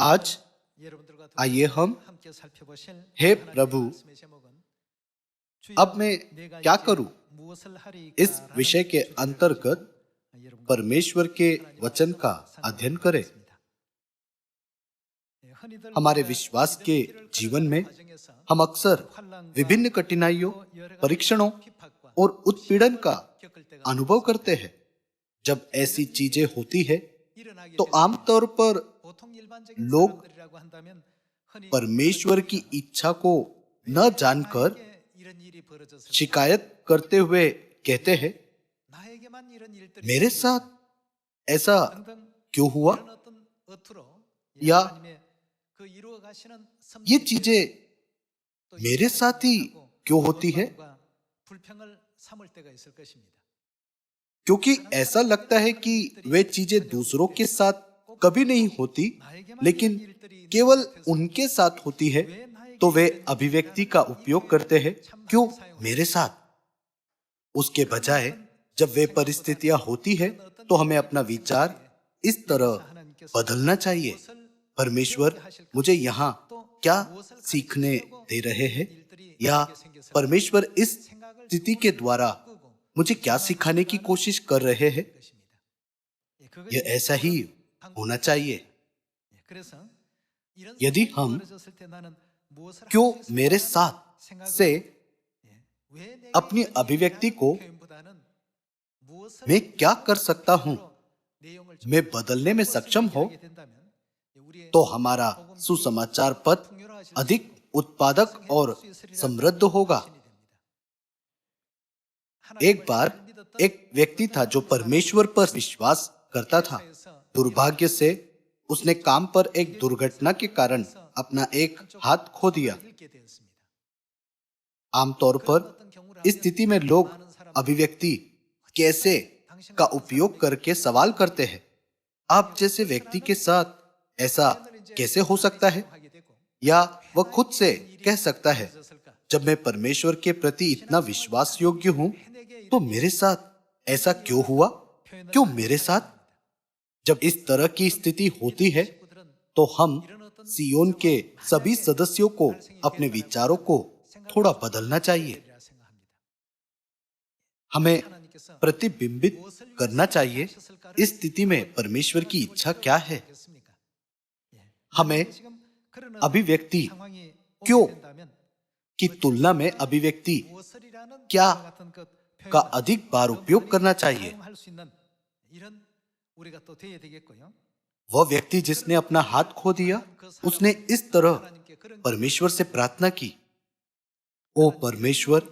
आज आइए हम हे प्रभु अब मैं क्या करूं इस विषय के अंतर्गत परमेश्वर के वचन का अध्ययन करें। हमारे विश्वास के जीवन में हम अक्सर विभिन्न कठिनाइयों, परीक्षणों और उत्पीड़न का अनुभव करते हैं। जब ऐसी चीजें होती है तो आमतौर पर लोग परमेश्वर की इच्छा को न जानकर शिकायत करते हुए कहते हैं, मेरे साथ ऐसा क्यों हुआ, या ये चीजें मेरे साथ ही क्यों होती है। क्योंकि ऐसा लगता है कि वे चीजें दूसरों के साथ कभी नहीं होती, लेकिन केवल उनके साथ होती है, तो वे अभिव्यक्ति का उपयोग करते हैं, क्यों मेरे साथ। उसके बजाय जब वे परिस्थितियां होती है तो हमें अपना विचार इस तरह बदलना चाहिए, परमेश्वर मुझे यहाँ क्या सीखने दे रहे हैं, या परमेश्वर इस स्थिति के द्वारा मुझे क्या सिखाने की कोशिश कर रहे हैं। यह ऐसा ही होना चाहिए। यदि हम क्यों मेरे साथ से अपनी अभिव्यक्ति को मैं क्या कर सकता हूं मैं बदलने में सक्षम हो, तो हमारा सुसमाचार पद अधिक उत्पादक और समृद्ध होगा। एक बार एक व्यक्ति था जो परमेश्वर पर विश्वास करता था। दुर्भाग्य से उसने काम पर एक दुर्घटना के कारण अपना एक हाथ खो दिया। आमतौर पर इस स्थिति में लोग अभिव्यक्ति कैसे का उपयोग करके सवाल करते हैं, आप जैसे व्यक्ति के साथ ऐसा कैसे हो सकता है, या वह खुद से कह सकता है, जब मैं परमेश्वर के प्रति इतना विश्वास योग्य हूं तो मेरे साथ ऐसा क्यों हुआ, क्यों मेरे साथ। जब इस तरह की स्थिति होती है तो हम सियोन के सभी सदस्यों को अपने विचारों को थोड़ा बदलना चाहिए। हमें प्रतिबिंबित करना चाहिए इस स्थिति में परमेश्वर की इच्छा क्या है। हमें अभिव्यक्ति क्यों की तुलना में अभिव्यक्ति क्या का अधिक बार उपयोग करना चाहिए। वह व्यक्ति जिसने अपना हाथ खो दिया, उसने इस तरह परमेश्वर से प्रार्थना की, ओ परमेश्वर,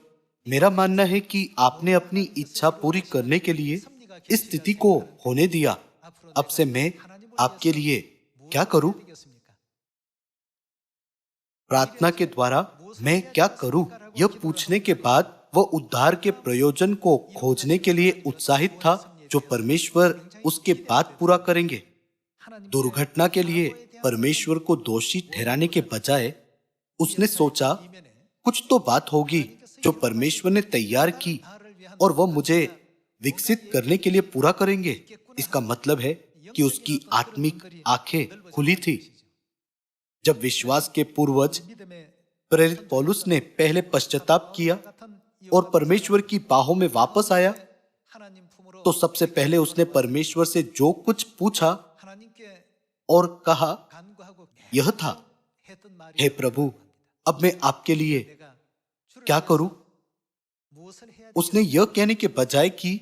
मेरा मानना है कि आपने अपनी इच्छा पूरी करने के लिए इस स्थिति को होने दिया। अब से मैं आपके लिए क्या करूं। प्रार्थना के द्वारा मैं क्या करूं, यह पूछने के बाद वह उद्धार के प्रयोजन को खोजने के लिए उत्साहित था, जो परमेश्वर उसके बाद पूरा करेंगे। दुर्घटना के लिए परमेश्वर को दोषी ठहराने के बजाय उसने सोचा, कुछ तो बात होगी जो परमेश्वर ने तैयार की और वह मुझे विकसित करने के लिए पूरा करेंगे। इसका मतलब है कि उसकी आत्मिक आंखें खुली थी। जब विश्वास के पूर्वज प्रेरित पौलुस ने पहले पश्चाताप किया और परमेश्वर की बाहों में वापस आया, तो सबसे पहले उसने परमेश्वर से जो कुछ पूछा और कहा यह था, हे प्रभु, अब मैं आपके लिए क्या करूं। उसने यह कहने के बजाय कि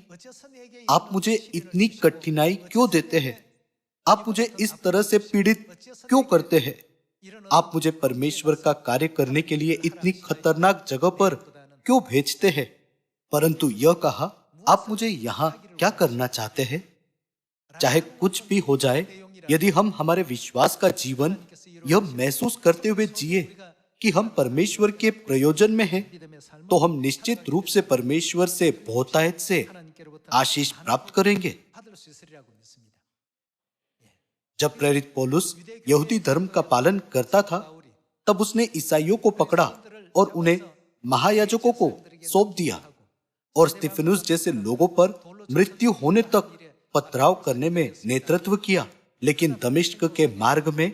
आप मुझे इतनी कठिनाई क्यों देते हैं, आप मुझे इस तरह से पीड़ित क्यों करते हैं, आप मुझे परमेश्वर का कार्य करने के लिए इतनी खतरनाक जगह पर क्यों भेजते हैं, परंतु यह कहा, आप मुझे यहाँ क्या करना चाहते हैं। चाहे कुछ भी हो जाए, यदि हम हमारे विश्वास का जीवन यह महसूस करते हुए जिए कि हम परमेश्वर के प्रयोजन में हैं, तो हम निश्चित रूप से परमेश्वर से बहुतायत से आशीष प्राप्त करेंगे। जब प्रेरित पौलुस यहूदी धर्म का पालन करता था, तब उसने ईसाइयों को पकड़ा और उन्हें महायाजकों को सौंप दिया और स्तिफनुस जैसे लोगों पर मृत्यु होने तक पथराव करने में नेतृत्व किया। लेकिन दमिश्क के मार्ग में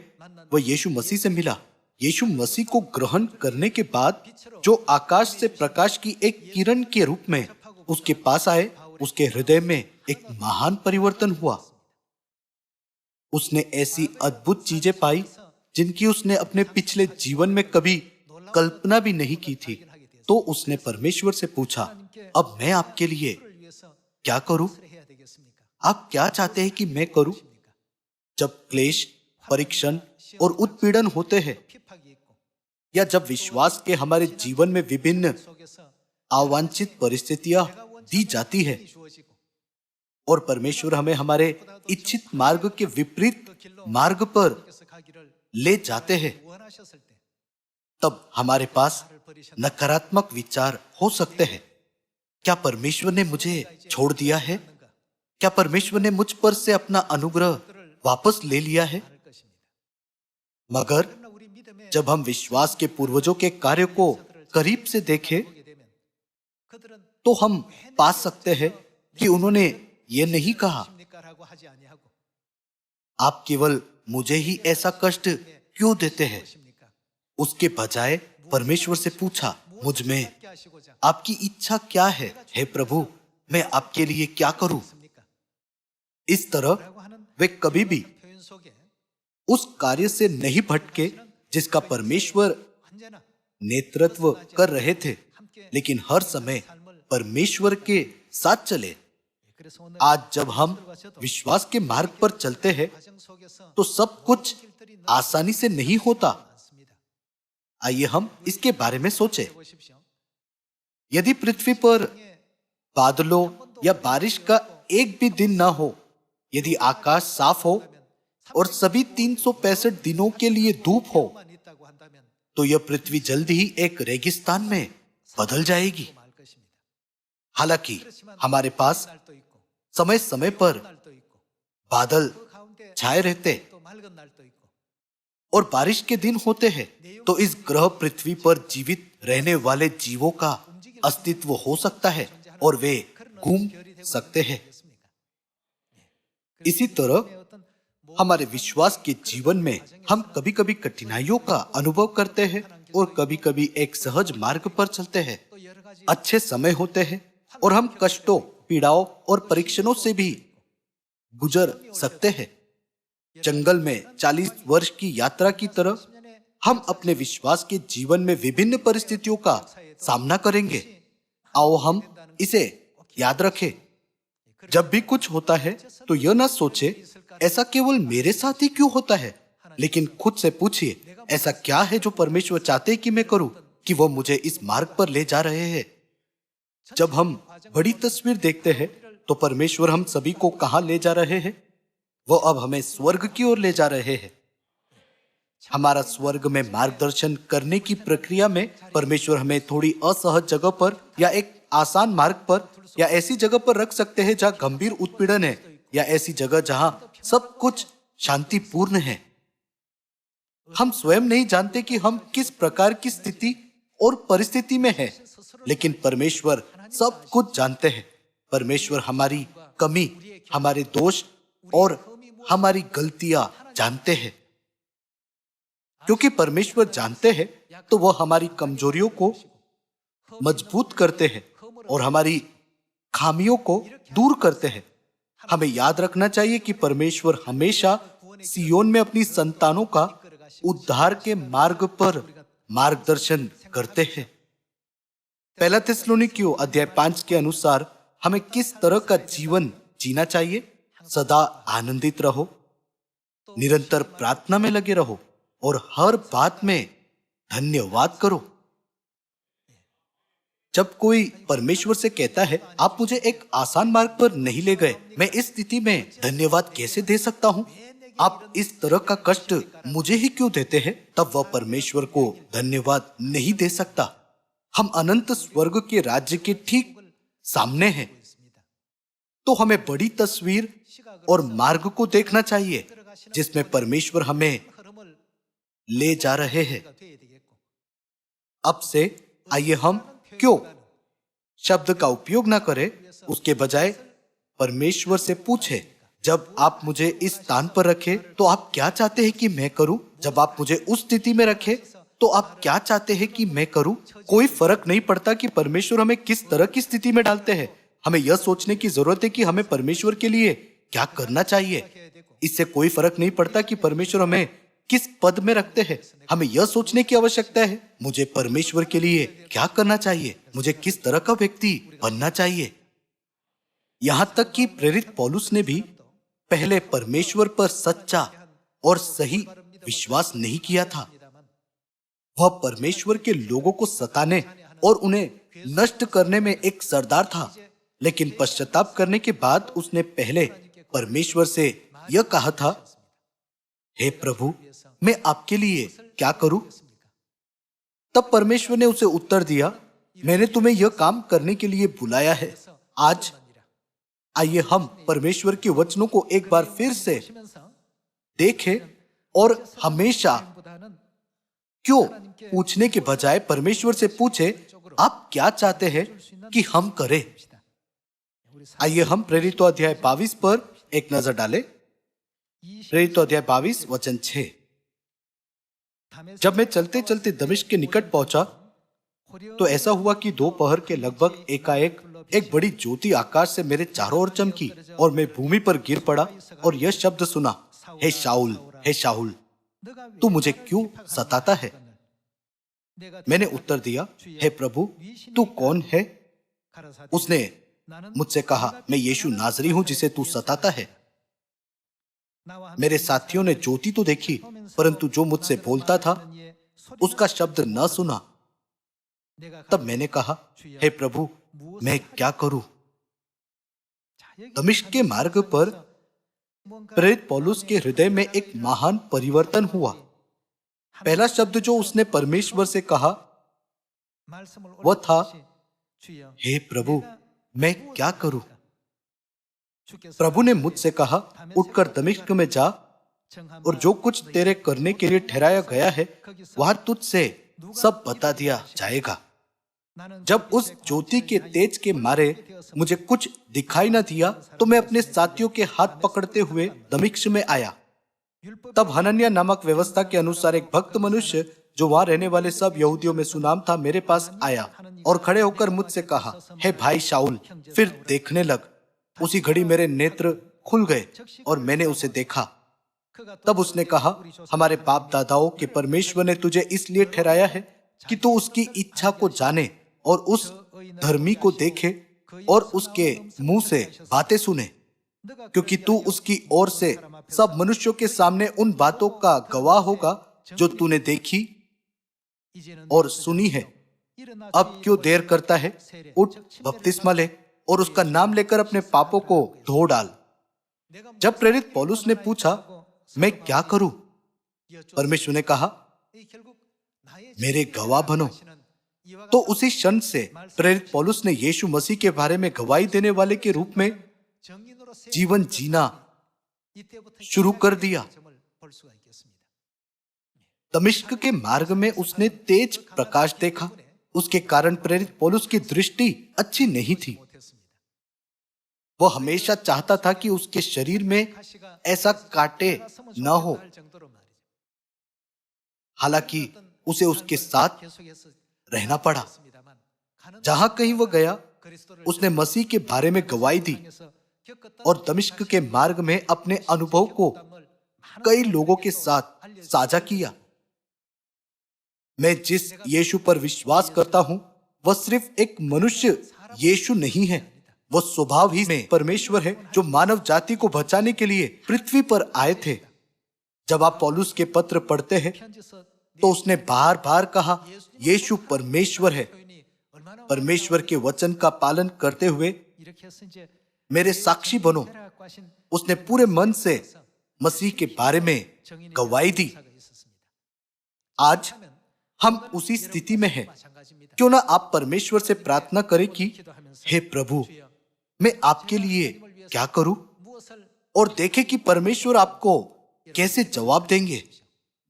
वह यीशु मसीह से मिला। यीशु मसीह को ग्रहण करने के बाद जो आकाश से प्रकाश की एक किरण के रूप में उसके पास आए, उसके हृदय में एक महान परिवर्तन हुआ। उसने ऐसी अद्भुत चीजें पाई जिनकी उसने अपने पिछले जीवन में कभी कल्पना भी नहीं की थी। तो उसने परमेश्वर से पूछा, अब मैं आपके लिए क्या करूं? आप क्या चाहते हैं कि मैं करूं? जब क्लेश, परीक्षण और उत्पीड़न होते हैं, या जब विश्वास के हमारे जीवन में विभिन्न अवांछित परिस्थितियां दी जाती है और परमेश्वर हमें हमारे इच्छित मार्ग के विपरीत मार्ग पर ले जाते हैं, तब हमारे पास नकारात्मक विचार हो सकते हैं। क्या परमेश्वर ने मुझे छोड़ दिया है? क्या परमेश्वर ने मुझ पर से अपना अनुग्रह वापस ले लिया है? मगर जब हम विश्वास के पूर्वजों के कार्य को करीब से देखें, तो हम पा सकते हैं कि उन्होंने ये नहीं कहा, आप केवल मुझे ही ऐसा कष्ट क्यों देते हैं? उसके बजाय परमेश्वर से पूछा, मुझ में आपकी इच्छा क्या है? हे प्रभु, मैं आपके लिए क्या करूं? इस तरह वे कभी भी उस कार्य से नहीं भटके जिसका परमेश्वर नेतृत्व कर रहे थे, लेकिन हर समय परमेश्वर के साथ चले। आज जब हम विश्वास के मार्ग पर चलते हैं, तो सब कुछ आसानी से नहीं होता। आइए हम इसके बारे में सोचें। यदि पृथ्वी पर बादलों या बारिश का एक भी दिन ना हो, यदि आकाश साफ हो और सभी 365 दिनों के लिए धूप हो, तो यह पृथ्वी जल्द ही एक रेगिस्तान में बदल जाएगी। हालांकि हमारे पास समय समय पर बादल छाए रहते और बारिश के दिन होते हैं, तो इस ग्रह पृथ्वी पर जीवित रहने वाले जीवों का अस्तित्व हो सकता है और वे घूम सकते हैं। इसी तरह हमारे विश्वास के जीवन में हम कभी कभी कठिनाइयों का अनुभव करते हैं और कभी कभी एक सहज मार्ग पर चलते हैं। अच्छे समय होते हैं और हम कष्टों, पीड़ाओं और परीक्षणों से भी गुजर सकते हैं। जंगल में 40 वर्ष की यात्रा की तरह हम अपने विश्वास के जीवन में विभिन्न परिस्थितियों का सामना करेंगे। आओ हम इसे याद रखें। जब भी कुछ होता है तो यह ना सोचे ऐसा केवल मेरे साथ ही क्यों होता है, लेकिन खुद से पूछिए, ऐसा क्या है जो परमेश्वर चाहते हैं कि मैं करूं, कि वो मुझे इस मार्ग पर ले जा रहे हैं। जब हम बड़ी तस्वीर देखते हैं तो परमेश्वर हम सभी को कहां ले जा रहे हैं? वो अब हमें स्वर्ग की ओर ले जा रहे हैं। हमारा स्वर्ग में मार्गदर्शन करने की प्रक्रिया में परमेश्वर हमें थोड़ी असहज जगह पर या एक आसान मार्ग पर या ऐसी जगह पर रख सकते हैं जहां गंभीर उत्पीड़न है, या ऐसी जगह जहां सब कुछ शांतिपूर्ण है। हम स्वयं नहीं जानते कि हम किस प्रकार की स्थिति और परिस्थिति में हैं, लेकिन परमेश्वर सब कुछ जानते हैं। परमेश्वर हमारी कमी, हमारे दोष और हमारी गलतियां जानते हैं। क्योंकि परमेश्वर जानते हैं, तो वह हमारी कमजोरियों को मजबूत करते हैं और हमारी खामियों को दूर करते हैं। हमें याद रखना चाहिए कि परमेश्वर हमेशा सियोन में अपनी संतानों का उद्धार के मार्ग पर मार्गदर्शन करते हैं। पहला थिस्सलुनीकियों अध्याय 5 के अनुसार हमें किस तरह का जीवन जीना चाहिए? सदा आनंदित रहो, निरंतर प्रार्थना में लगे रहो और हर बात में धन्यवाद करो। जब कोई परमेश्वर से कहता है, आप मुझे एक आसान मार्ग पर नहीं ले गए, मैं इस स्थिति में धन्यवाद कैसे दे सकता हूँ? आप इस तरह का कष्ट मुझे ही क्यों देते हैं? तब वह परमेश्वर को धन्यवाद नहीं दे सकता। हम अनंत स्वर्ग के राज्य के ठीक सामने हैं, तो हमें बड़ी तस्वीर और मार्ग को देखना चाहिए जिसमें परमेश्वर हमें ले जा रहे हैं। अब से आइए हम क्यों शब्द का उपयोग ना करें, उसके बजाय परमेश्वर से पूछे, जब आप मुझे इस स्थान पर रखे तो आप क्या चाहते हैं कि मैं करूं? जब आप मुझे उस स्थिति में रखे तो आप क्या चाहते हैं कि मैं करूं? कोई फर्क नहीं पड़ता कि परमेश्वर हमें किस तरह की स्थिति में डालते हैं। हमें यह सोचने की जरूरत है कि हमें परमेश्वर के लिए क्या करना चाहिए। इससे कोई फर्क नहीं पड़ता कि परमेश्वर हमें किस पद में रखते हैं। हमें यह सोचने की आवश्यकता है, मुझे परमेश्वर के लिए क्या करना चाहिए, मुझे किस तरह का व्यक्ति बनना चाहिए। यहाँ तक कि प्रेरित पौलुस ने भी पहले परमेश्वर पर सच्चा और सही विश्वास नहीं किया था। वह परमेश्वर के लोगों को सताने और उन्हें नष्ट करने में एक सरदार था, लेकिन पश्चाताप करने के बाद उसने पहले परमेश्वर से यह कहा था, हे प्रभु, मैं आपके लिए क्या करूं? तब परमेश्वर ने उसे उत्तर दिया, मैंने तुम्हें यह काम करने के लिए बुलाया है। आज आइए हम परमेश्वर के वचनों को एक बार फिर से देखें और हमेशा क्यों पूछने के बजाय परमेश्वर से पूछे, आप क्या चाहते हैं कि हम करें। आइए हम प्रेरितों अध्याय 22 पर एक नजर डालें। प्रेरितों अध्याय 22 वचन 6। जब मैं चलते चलते दमिश्क के निकट पहुंचा तो ऐसा हुआ कि दोपहर के लगभग एकाएक एक बड़ी ज्योति आकाश से मेरे चारों ओर चमकी और मैं भूमि पर गिर पड़ा और यह शब्द सुना, हे शाऊल, हे शाऊल, तू मुझे क्यों सताता है? मैंने उत्तर दिया, हे प्रभु, तू कौन है? उसने मुझसे कहा, मैं यीशु नाजरी हूं जिसे तू सताता है। मेरे साथियों ने ज्योति तो देखी, परंतु जो मुझसे बोलता था उसका शब्द न सुना। तब मैंने कहा, हे प्रभु, मैं क्या करूं? दमिश्क के मार्ग पर प्रेरित पौलुस के हृदय में एक महान परिवर्तन हुआ। पहला शब्द जो उसने परमेश्वर से कहा वह था, हे प्रभु, मैं क्या करूं? प्रभु ने मुझसे कहा, उठकर दमिश्क में जा और जो कुछ तेरे करने के लिए ठहराया गया है वहां तुझसे सब बता दिया जाएगा। जब उस ज्योति के तेज के मारे मुझे कुछ दिखाई न दिया तो मैं अपने साथियों के हाथ पकड़ते हुए दमिश्क में आया। तब हनन्याह नामक व्यवस्था के अनुसार एक भक्त मनुष्य जो वहां रहने वाले सब यहूदियों में सुनाम था मेरे पास आया और खड़े होकर मुझसे कहा, हे भाई शाऊल, फिर देखने लग। उसी घड़ी मेरे नेत्र खुल गए और मैंने उसे देखा। तब उसने कहा, हमारे बाप दादाओं के परमेश्वर ने तुझे इसलिए ठहराया है कि तू उसकी इच्छा को जाने और उस धर्मी को देखे और उसके मुंह से बातें सुने, क्योंकि तू उसकी ओर से सब मनुष्यों के सामने उन बातों का गवाह होगा जो तूने देखी और सुनी है। अब क्यों देर करता है? उठ, बपतिस्मा ले और उसका नाम लेकर अपने पापों को धो डाल। जब प्रेरित पौलुस ने पूछा, मैं क्या करूं? परमेश्वर ने कहा, मेरे गवाह बनो। तो उसी क्षण से प्रेरित पौलुस ने यीशु मसीह के बारे में गवाही देने वाले के रूप में जीवन जीना शुरू कर दिया। दमिश्क के मार्ग में उसने तेज प्रकाश देखा। उसके कारण प्रेरित पौलुस की दृष्टि अच्छी नहीं थी। वह हमेशा चाहता था कि उसके शरीर में ऐसा कांटे न हो। हालांकि उसे उसके साथ रहना पड़ा। जहां कहीं वह गया उसने मसीह के बारे में गवाही दी और दमिश्क के मार्ग में अपने अनुभव को कई लोगों के साथ साझा किया। मैं जिस यीशु पर विश्वास करता हूं वह सिर्फ एक मनुष्य यीशु नहीं है, वह स्वभाव ही में परमेश्वर है जो मानव जाति को बचाने के लिए पृथ्वी पर आए थे। जब आप पौलुस के पत्र पढ़ते हैं तो उसने बार बार कहा, यीशु परमेश्वर है। परमेश्वर के वचन का पालन करते हुए मेरे साक्षी बनो। उसने पूरे मन से मसीह के बारे में गवाही दी। आज हम उसी स्थिति में हैं। क्यों ना आप परमेश्वर से प्रार्थना करें कि हे प्रभु, मैं आपके लिए क्या करूं, और देखें कि परमेश्वर आपको कैसे जवाब देंगे।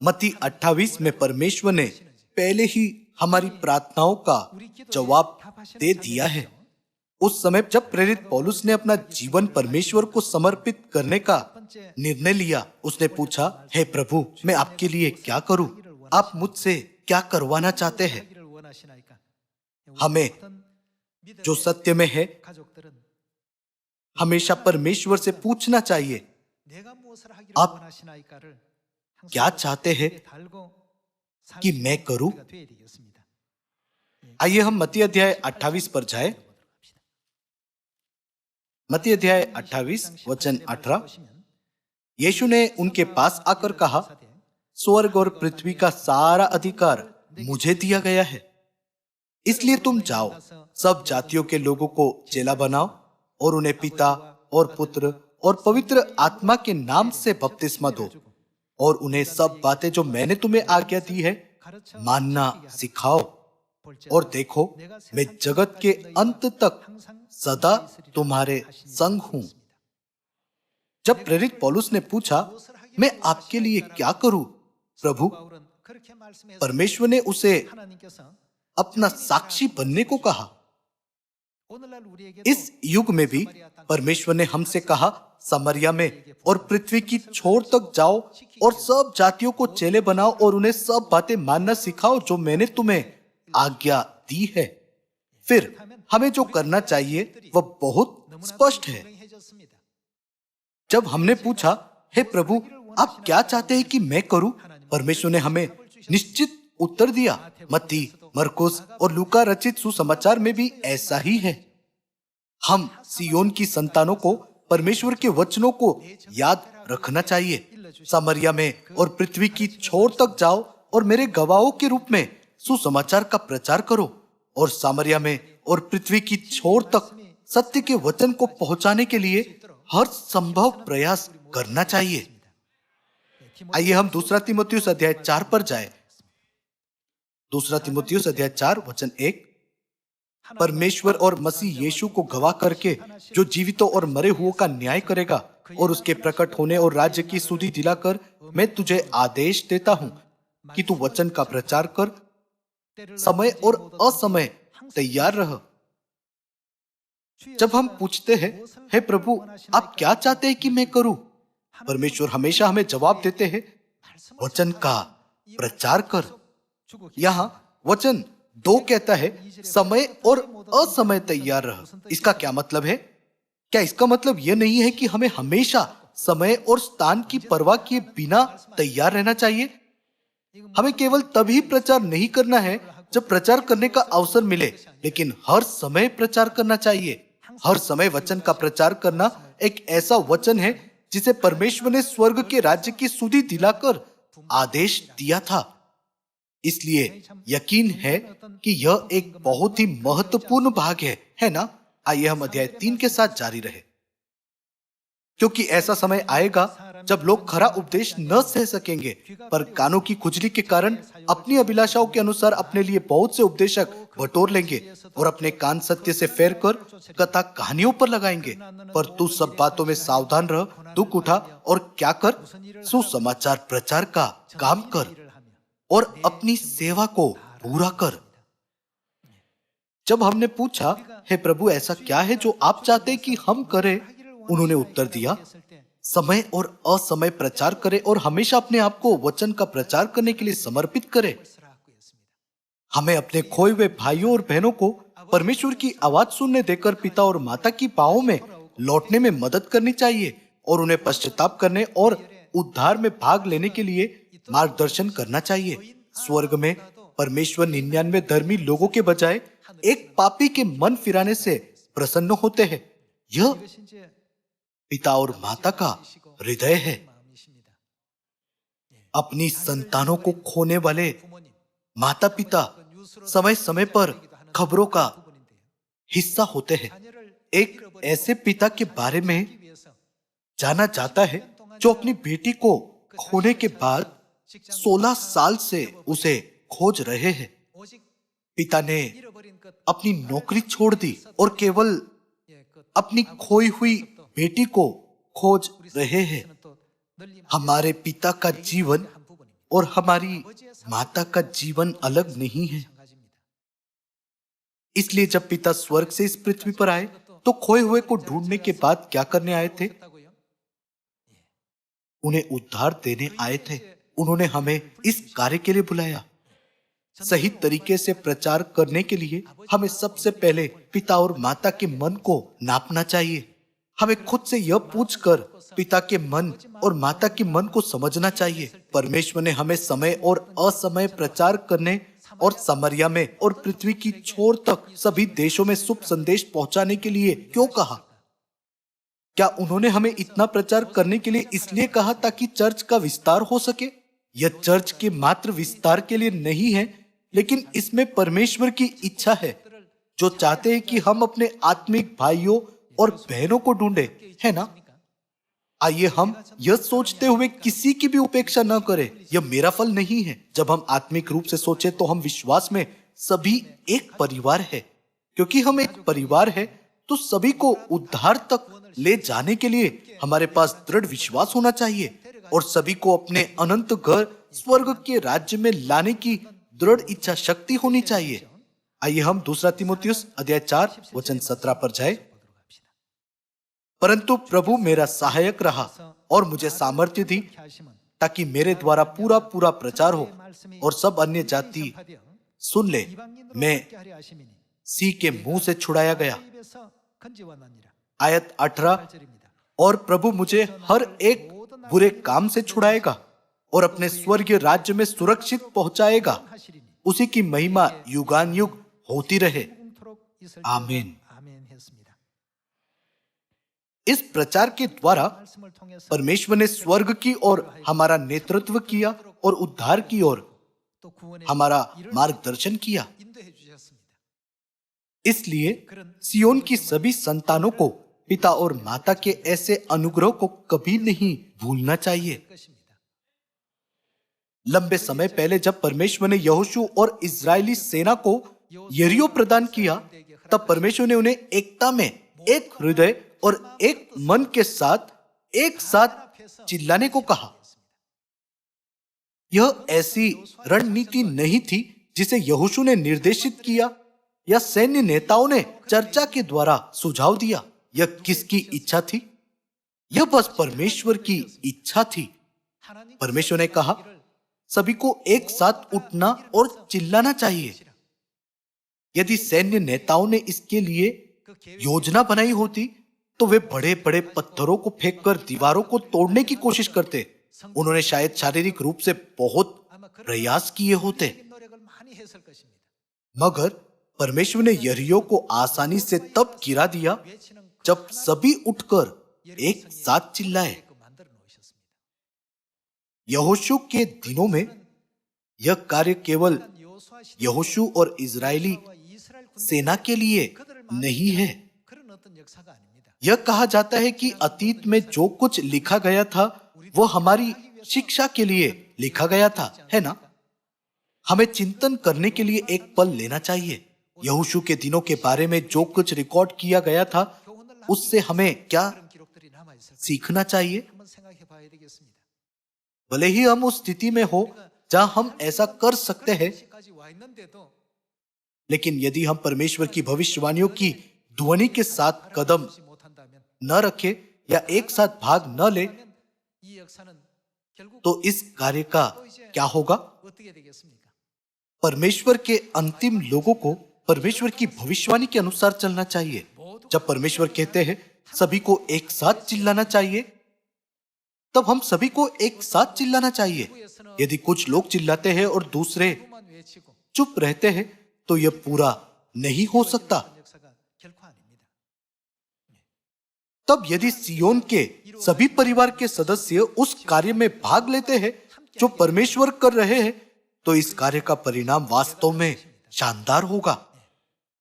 मत्ती 28 में परमेश्वर ने पहले ही हमारी प्रार्थनाओं का जवाब दे दिया है। उस समय जब प्रेरित पौलुस ने अपना जीवन परमेश्वर को समर्पित करने का निर्णय लिया, उसने पूछा, हे प्रभु, मैं आपके लिए क्या करूं? आप मुझसे क्या करवाना चाहते हैं? हमें जो सत्य में है हमेशा परमेश्वर से पूछना चाहिए, आप क्या चाहते हैं कि मैं करूं? आइए हम मत्ती अध्याय 28 पर जाए। मत्ती अध्याय 28 वचन 18। यीशु ने उनके पास आकर कहा, स्वर्ग और पृथ्वी का सारा अधिकार मुझे दिया गया है, इसलिए तुम जाओ, सब जातियों के लोगों को चेला बनाओ और उन्हें पिता और पुत्र और पवित्र आत्मा के नाम से बपतिस्मा दो और उन्हें सब बातें जो मैंने तुम्हें आज्ञा दी है मानना सिखाओ। और देखो, मैं जगत के अंत तक सदा तुम्हारे संग हूं। जब प्रेरित पौलुस ने पूछा, मैं आपके लिए क्या करूं प्रभु, परमेश्वर ने उसे अपना साक्षी बनने को कहा। इस युग में भी परमेश्वर ने हमसे कहा, समरिया में और पृथ्वी की छोर तक जाओ और सब जातियों को चेले बनाओ और उन्हें सब बातें मानना सिखाओ जो मैंने तुम्हें आज्ञा दी है। फिर हमें जो करना चाहिए वह बहुत स्पष्ट है। जब हमने पूछा, हे प्रभु, आप क्या चाहते हैं कि मैं करूं, परमेश्वर ने हमें निश्चित उत्तर दिया। मत्ती, मरकुस और लूका रचित सुसमाचार में भी ऐसा ही है। हम सियोन की संतानों को परमेश्वर के वचनों को याद रखना चाहिए। सामरिया में और पृथ्वी की छोर तक जाओ और मेरे गवाहों के रूप में सुसमाचार का प्रचार करो और सामरिया में और पृथ्वी की छोर तक सत्य के वचन को पहुंचाने के लिए हर संभव प्रयास करना चाहिए। आइए हम दूसरा तीमुथियुस अध्याय 4 पर जाए। दूसरा तीमुथियुस अध्याय 4 वचन 1। परमेश्वर और मसीह यीशु को गवाह करके जो जीवितों और मरे हुओं का न्याय करेगा और उसके प्रकट होने और राज्य की सुधि दिलाकर मैं तुझे आदेश देता हूं कि तू वचन का प्रचार कर, समय और असमय तैयार रह। जब हम पूछते हैं, हे प्रभु, आप क्या चाहते हैं कि मैं करूं, परमेश्वर हमेशा हमें जवाब देते हैं, वचन का प्रचार कर। यहाँ वचन 2 कहता है, समय और असमय तैयार रह। इसका क्या मतलब है? क्या इसका मतलब यह नहीं है कि हमें हमेशा समय और स्थान की परवाह किए बिना तैयार रहना चाहिए? हमें केवल तभी प्रचार नहीं करना है जब प्रचार करने का अवसर मिले, लेकिन हर समय प्रचार करना चाहिए। हर समय वचन का प्रचार करना एक ऐसा वचन है जिसे परमेश्वर ने स्वर्ग के राज्य की सुधि दिलाकर आदेश दिया था। इसलिए यकीन है कि यह एक बहुत ही महत्वपूर्ण भाग है ना? आइए हम अध्याय 3 के साथ जारी रहे। क्योंकि ऐसा समय आएगा जब लोग खरा उपदेश न सह सकेंगे, पर कानों की खुजली के कारण अपनी अभिलाषाओं के अनुसार अपने लिए बहुत से उपदेशक बटोर लेंगे और अपने कान सत्य से फेर कर कथा कहानियों पर लगाएंगे। पर तू सब बातों में सावधान रह, दुख उठा और क्या कर, सुसमाचार प्रचार का काम कर और अपनी सेवा को पूरा कर। जब हमने पूछा, हे प्रभु, ऐसा क्या है जो आप चाहते कि हम करें, उन्होंने उत्तर दिया, समय और असमय प्रचार करें और हमेशा अपने आप को वचन का प्रचार करने के लिए समर्पित करें। हमें अपने खोए हुए भाइयों और बहनों को परमेश्वर की आवाज सुनने देकर पिता और माता की पाँवों में लौटने में मदद करनी चाहिए और उन्हें पश्चाताप करने और उद्धार में भाग लेने के लिए मार्गदर्शन करना चाहिए। स्वर्ग में परमेश्वर 99 धर्मी लोगों के बजाय एक पापी के मन फिराने से प्रसन्न होते हैं। यह पिता और माता का हृदय है। अपनी संतानों को खोने वाले माता पिता समय समय पर खबरों का हिस्सा होते हैं। एक ऐसे पिता के बारे में जाना जाता है जो अपनी बेटी को खोने के बाद 16 साल से उसे खोज रहे हैं। पिता ने अपनी नौकरी छोड़ दी और केवल अपनी खोई हुई बेटी को खोज रहे हैं। हमारे पिता का जीवन और हमारी माता का जीवन अलग नहीं है। इसलिए जब पिता स्वर्ग से इस पृथ्वी पर आए तो खोए हुए को ढूंढने के बाद क्या करने आए थे? उन्हें उद्धार देने आए थे। उन्होंने हमें इस कार्य के लिए बुलाया। सही तरीके से प्रचार करने के लिए हमें सबसे पहले पिता और माता के मन को नापना चाहिए। हमें खुद से यह पूछकर पिता के मन और माता के मन को समझना चाहिए। परमेश्वर ने हमें समय और असमय प्रचार करने और समरिया में और पृथ्वी की छोर तक सभी देशों में शुभ संदेश पहुंचाने के लिए क्यों कहा? क्या उन्होंने हमें इतना प्रचार करने के लिए इसलिए कहा ताकि चर्च का विस्तार हो सके? यह चर्च के मात्र विस्तार के लिए नहीं है, लेकिन इसमें परमेश्वर की इच्छा है, जो चाहते हैं कि हम अपने आत्मिक भाइयों और बहनों को ढूंढे, है ना? आइए हम यह सोचते हुए किसी की भी उपेक्षा न करें, यह मेरा फल नहीं है। जब हम आत्मिक रूप से सोचे तो हम विश्वास में सभी एक परिवार है। क्योंकि हम एक परिवार है तो सभी को उद्धार तक ले जाने के लिए हमारे पास दृढ़ विश्वास होना चाहिए और सभी को अपने अनंत घर स्वर्ग के राज्य में लाने की दृढ़ इच्छा शक्ति होनी चाहिए। आइए हम 2 तीमुथियुस अध्याय 4 वचन 17 पर जाए। परंतु प्रभु मेरा सहायक रहा और मुझे सामर्थ्य दी, ताकि मेरे द्वारा पूरा पूरा प्रचार हो और सब अन्य जाति सुन ले। मैं सी के मुंह से छुड़ाया गया। आयत 18, और प्रभु मुझे हर एक बुरे काम से छुड़ाएगा और अपने स्वर्गीय राज्य में सुरक्षित पहुंचाएगा। उसी की महिमा युगान युग होती रहे। आमीन। इस प्रचार के द्वारा परमेश्वर ने स्वर्ग की ओर हमारा नेतृत्व किया और उद्धार की ओर हमारा मार्गदर्शन किया। इसलिए सियोन की सभी संतानों को पिता और माता के ऐसे अनुग्रह को कभी नहीं भूलना चाहिए। लंबे समय पहले जब परमेश्वर ने यहोशू और इजरायली सेना को यरीहो प्रदान किया, तब परमेश्वर ने उन्हें एकता में एक हृदय और एक मन के साथ एक साथ चिल्लाने को कहा। यह ऐसी रणनीति नहीं थी जिसे यहोशू ने निर्देशित किया या सैन्य नेताओं ने चर्चा के द्वारा सुझाव दिया। यह किसकी इच्छा थी? यह बस परमेश्वर की इच्छा थी। परमेश्वर ने कहा, सभी को एक साथ उठना और चिल्लाना चाहिए। यदि सैन्य नेताओं ने इसके लिए योजना बनाई होती तो वे बड़े बड़े पत्थरों को फेंककर दीवारों को तोड़ने की कोशिश करते। उन्होंने शायद शारीरिक रूप से बहुत प्रयास किए होते, मगर परमेश्वर ने यरीहो को आसानी से तब गिरा दिया जब सभी उठकर एक साथ चिल्लाए। यहोशू के दिनों में यह कार्य केवल यहोशू और इजरायली सेना के लिए नहीं है। यह कहा जाता है कि अतीत में जो कुछ लिखा गया था वो हमारी शिक्षा के लिए लिखा गया था, है ना? हमें चिंतन करने के लिए एक पल लेना चाहिए। यहोशू के दिनों के बारे में जो कुछ रिकॉर्ड किया गया था, उससे हमें क्या सीखना चाहिए? भले ही हम उस स्थिति में हो जहां हम ऐसा कर सकते हैं, लेकिन यदि हम परमेश्वर की भविष्यवाणियों की ध्वनि के साथ कदम न रखे या एक साथ भाग न ले, तो इस कार्य का क्या होगा? परमेश्वर के अंतिम लोगों को परमेश्वर की भविष्यवाणी के अनुसार चलना चाहिए। जब परमेश्वर कहते हैं सभी को एक साथ चिल्लाना चाहिए, तब हम सभी को एक साथ चिल्लाना चाहिए। यदि कुछ लोग चिल्लाते हैं और दूसरे चुप रहते हैं तो यह पूरा नहीं हो सकता। तब यदि सियोन के सभी परिवार के सदस्य उस कार्य में भाग लेते हैं जो परमेश्वर कर रहे हैं, तो इस कार्य का परिणाम वास्तव में शानदार होगा।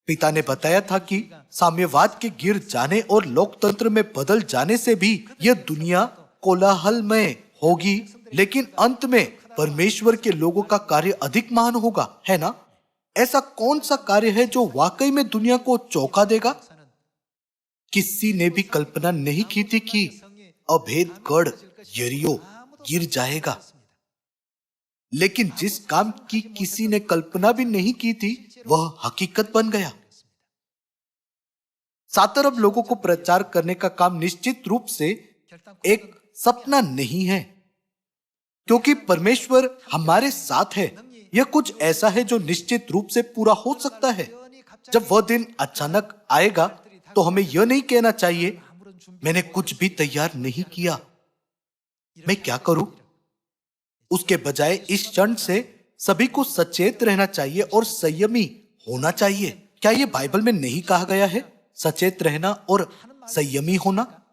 पिता ने बताया था कि साम्यवाद के गिर जाने और लोकतंत्र में बदल जाने से भी यह दुनिया कोलाहल में होगी, लेकिन अंत में परमेश्वर के लोगों का कार्य अधिक महान होगा, है ना? ऐसा कौन सा कार्य है जो वाकई में दुनिया को चौंका देगा? किसी ने भी कल्पना नहीं की थी कि अभेद गढ़ यरीहो गिर जाएगा, लेकिन जिस काम की किसी ने कल्पना भी नहीं की थी वह हकीकत बन गया। 7 अरब लोगों को प्रचार करने का काम निश्चित रूप से एक सपना नहीं है, क्योंकि परमेश्वर हमारे साथ है। यह कुछ ऐसा है जो निश्चित रूप से पूरा हो सकता है। जब वह दिन अचानक आएगा तो हमें यह नहीं कहना चाहिए, मैंने कुछ भी तैयार नहीं किया, मैं क्या करूं। उसके बजाय इस क्षण से सभी को सचेत रहना चाहिए और संयमी होना चाहिए। क्या यह बाइबल में नहीं कहा गया है, सचेत रहना और संयमी होना?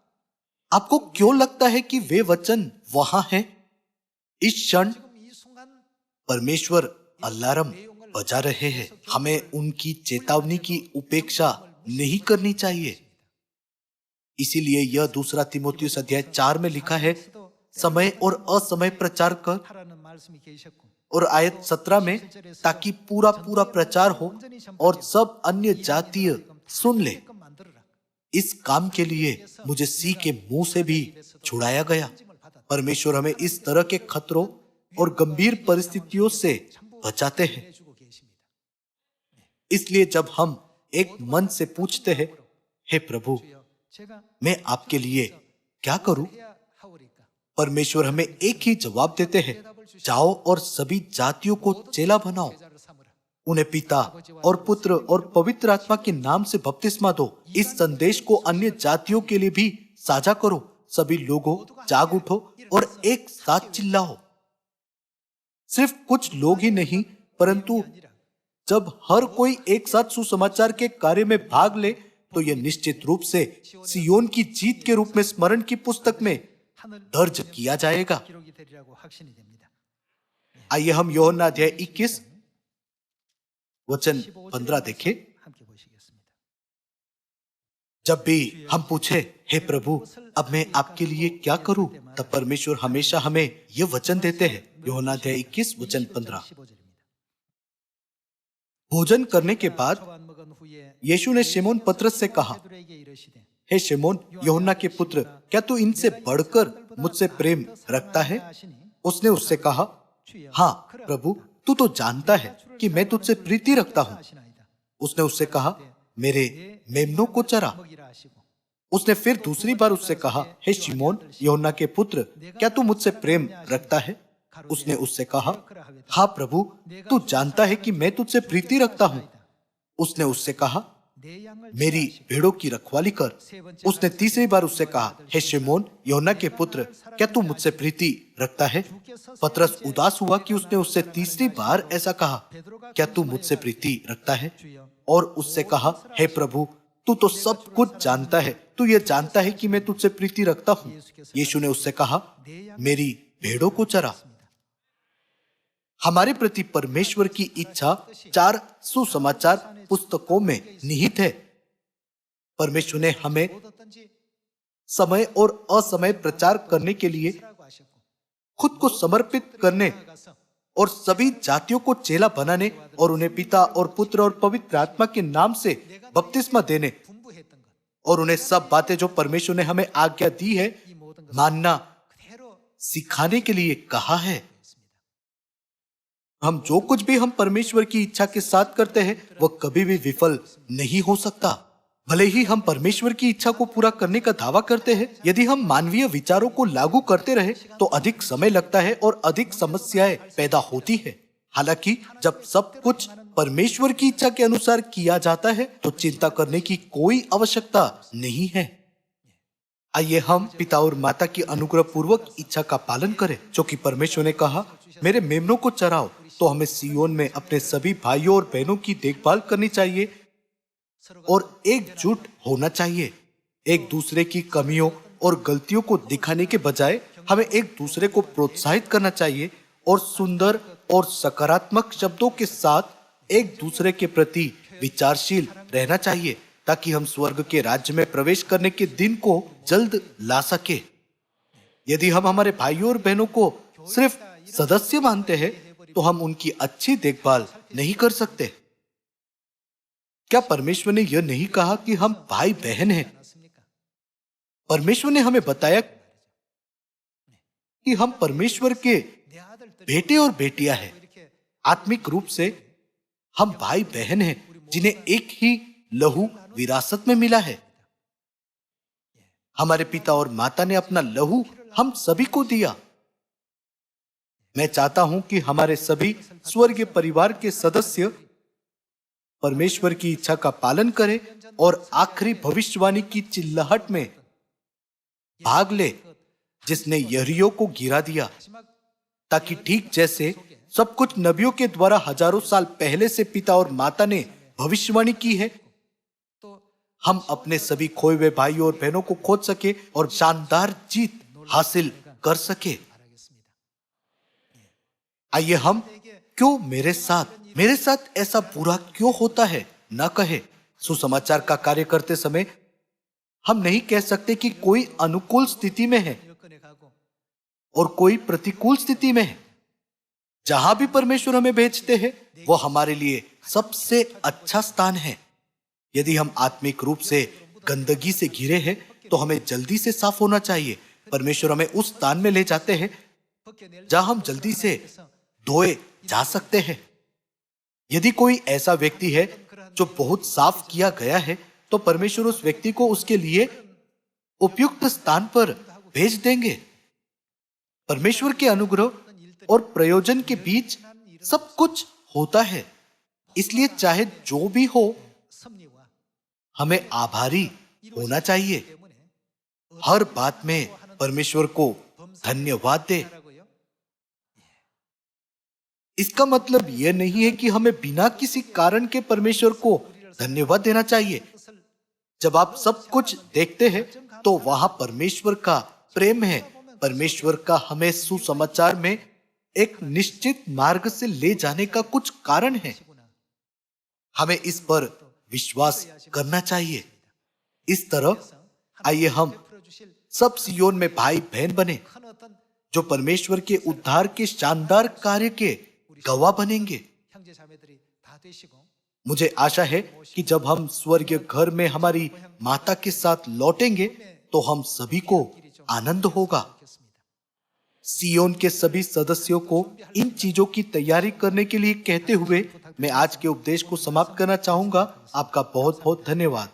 आपको क्यों लगता है कि वे वचन वहां हैं? इस क्षण परमेश्वर अलार्म बजा रहे हैं। हमें उनकी चेतावनी की उपेक्षा नहीं करनी चाहिए। इसीलिए यह 2 तीमुथियुस अध्याय 4 में लिखा है, समय और असमय प्रचार कर, और आयत 17 में, ताकि पूरा पूरा प्रचार हो और सब अन्य जातीय सुन ले। इस काम के लिए मुझे सी के मुंह से भी छुड़ाया गया। परमेश्वर हमें इस तरह के खतरों और गंभीर परिस्थितियों से बचाते हैं। इसलिए जब हम एक मन से पूछते हैं, हे प्रभु, मैं आपके लिए क्या करूं, परमेश्वर हमें एक ही जवाब देते हैं, जाओ और सभी जातियों को चेला बनाओ, उन्हें पिता और पुत्र और पवित्र आत्मा के नाम से बपतिस्मा दो। इस संदेश को अन्य जातियों के लिए भी साझा करो। सभी लोगों, जाग उठो और एक साथ चिल्लाओ। सिर्फ कुछ लोग ही नहीं, परंतु जब हर कोई एक साथ सुसमाचार के कार्य में भाग ले तो यह निश्चित रूप से सियोन की जीत के रूप में स्मरण की पुस्तक में दर्ज किया जाएगा। आइए हम यूहन्ना अध्याय 21 वचन 15 देखें। जब भी हम पूछे, हे प्रभु, अब मैं आपके लिए क्या करूं, तब परमेश्वर हमेशा हमें यह वचन देते हैं। यूहन्ना अध्याय 21 वचन 15। भोजन करने के बाद यीशु ने शिमोन पतरस से कहा, हे शिमोन, यूहन्ना के पुत्र, क्या तू इनसे बढ़कर मुझसे प्रेम रखता है? उसने उससे कहा, हाँ प्रभु, तू तो जानता है कि मैं तुझसे प्रीति रखता हूँ। उसने उससे कहा, मेरे मेमनों को चरा। उसने फिर दूसरी बार उससे कहा, हे शिमोन, यूहन्ना के पुत्र, क्या तू मुझसे प्रेम रखता है? उसने उससे कहा, हाँ प्रभु, तू जानता है कि मैं तुझसे प्रीति रखता हूँ। उसने उससे कहा, मेरी भेड़ों की रखवाली कर। उसने तीसरी बार उससे कहा, हे शिमोन, यूहन्ना के पुत्र, क्या तू मुझसे प्रीति रखता है? पतरस उदास हुआ कि उसने उससे तीसरी बार ऐसा कहा, क्या तू मुझसे प्रीति रखता है? और उससे कहा, हे प्रभु, तू तो सब कुछ जानता है, तू ये जानता है कि मैं तुझसे प्रीति रखता हूँ। यीशु ने उससे कहा, मेरी भेड़ों को चरा। हमारे प्रति परमेश्वर की इच्छा 4 सुसमाचार पुस्तकों में निहित है। परमेश्वर ने हमें समय और असमय प्रचार करने के लिए खुद को समर्पित करने और सभी जातियों को चेला बनाने और उन्हें पिता और पुत्र और पवित्र आत्मा के नाम से बपतिस्मा देने और उन्हें सब बातें जो परमेश्वर ने हमें आज्ञा दी है मानना सिखाने के लिए कहा है। हम जो कुछ भी हम परमेश्वर की इच्छा के साथ करते हैं वह कभी भी विफल नहीं हो सकता। भले ही हम परमेश्वर की इच्छा को पूरा करने का दावा करते हैं, यदि हम मानवीय विचारों को लागू करते रहे तो अधिक समय लगता है और अधिक समस्याएं पैदा होती है। हालांकि जब सब कुछ परमेश्वर की इच्छा के अनुसार किया जाता है तो चिंता करने की कोई आवश्यकता नहीं है। आइए हम पिता और माता की अनुग्रह पूर्वक इच्छा का पालन करें, जो कि परमेश्वर ने कहा, मेरे मेमनों को चराओ। तो हमें सियोन में अपने सभी भाइयों और बहनों की देखभाल करनी चाहिए और एकजुट होना चाहिए। एक दूसरे की कमियों और गलतियों को दिखाने के बजाय हमें एक दूसरे को प्रोत्साहित करना चाहिए और सुंदर और सकारात्मक शब्दों के साथ एक दूसरे के प्रति विचारशील रहना चाहिए, ताकि हम स्वर्ग के राज्य में प्रवेश करने के दिन को जल्द ला सके। यदि हम हमारे भाइयों और बहनों को सिर्फ सदस्य मानते हैं तो हम उनकी अच्छी देखभाल नहीं कर सकते। क्या परमेश्वर ने यह नहीं कहा कि हम भाई बहन हैं? परमेश्वर ने हमें बताया कि हम परमेश्वर के बेटे और बेटियां हैं। आत्मिक रूप से हम भाई बहन हैं जिन्हें एक ही लहू विरासत में मिला है। हमारे पिता और माता ने अपना लहू हम सभी को दिया। मैं चाहता हूं कि हमारे सभी स्वर्गीय परिवार के सदस्य परमेश्वर की इच्छा का पालन करें और आखिरी भविष्यवाणी की चिल्लाहट में भाग ले जिसने यरीहो को गिरा दिया, ताकि ठीक जैसे सब कुछ नबियों के द्वारा हजारों साल पहले से पिता और माता ने भविष्यवाणी की है, हम अपने सभी खोए हुए भाइयों और बहनों को खोज सके और शानदार जीत हासिल कर सके। आइए हम क्यों मेरे साथ ऐसा बुरा क्यों होता है न कहे। सुसमाचार का कार्य करते समय हम नहीं कह सकते कि कोई अनुकूल स्थिति में है और कोई प्रतिकूल स्थिति में है। जहां भी परमेश्वर हमें भेजते हैं वो हमारे लिए सबसे अच्छा स्थान है। यदि हम आत्मिक रूप से गंदगी से घिरे हैं तो हमें जल्दी से साफ होना चाहिए। परमेश्वर हमें उस स्थान में ले जाते हैं जहां हम जल्दी से धोए जा सकते हैं। यदि कोई ऐसा व्यक्ति है जो बहुत साफ किया गया है तो परमेश्वर उस व्यक्ति को उसके लिए उपयुक्त स्थान पर भेज देंगे। परमेश्वर के अनुग्रह और प्रयोजन के बीच सब कुछ होता है, इसलिए चाहे जो भी हो हमें आभारी होना चाहिए। हर बात में परमेश्वर को धन्यवाद दे। इसका मतलब यह नहीं है कि हमें बिना किसी कारण के परमेश्वर को धन्यवाद देना चाहिए। जब आप सब कुछ देखते हैं तो वहां परमेश्वर का प्रेम है। परमेश्वर का हमें सुसमाचार में एक निश्चित मार्ग से ले जाने का कुछ कारण है। हमें इस पर विश्वास करना चाहिए। इस तरह आइए हम सब सियोन में भाई बहन बने जो परमेश्वर के उद्धार के शानदार कार्य के गवाह बनेंगे। मुझे आशा है कि जब हम स्वर्गीय घर में हमारी माता के साथ लौटेंगे तो हम सभी को आनंद होगा। सियोन के सभी सदस्यों को इन चीजों की तैयारी करने के लिए कहते हुए मैं आज के उपदेश को समाप्त करना चाहूंगा। आपका बहुत बहुत धन्यवाद।